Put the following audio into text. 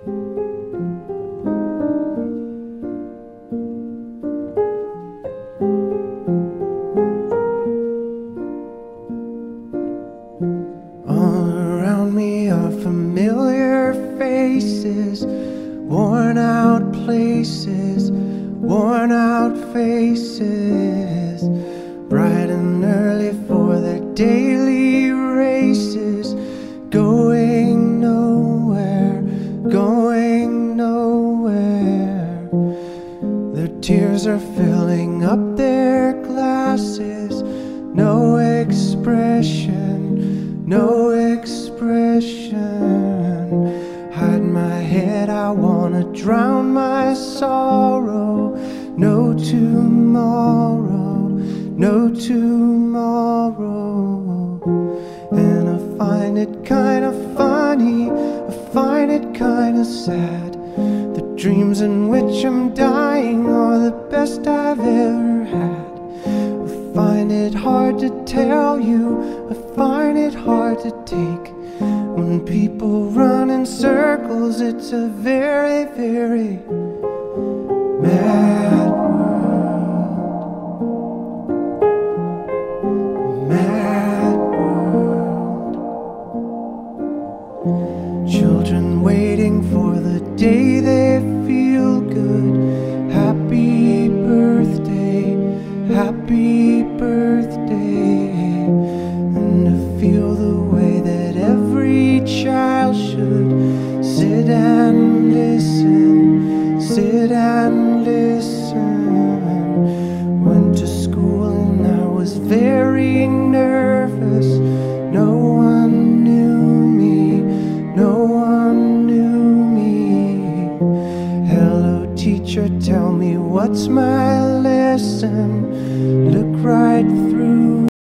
All around me are familiar faces, worn out places, worn out faces, bright and early for their daily races, going nowhere, going nowhere. Their tears are filling up their glasses, no expression, no expression. Hide my head, I wanna drown my sorrow. No tomorrow, no tomorrow. And I find it kinda funny, I find it kinda sad. The dreams in which I'm dying are the best I've ever had. I find it hard to tell you, I find it hard to take. When people run in circles, it's a very, very mad world. Mad world. Children waiting for the day they feel good. Happy birthday, happy birthday. And to feel the way that every child should sit and listen, sit and listen. Went to school and I was very nervous. No one knew me, no one knew me. Hello teacher, tell me what's my lesson. Look right through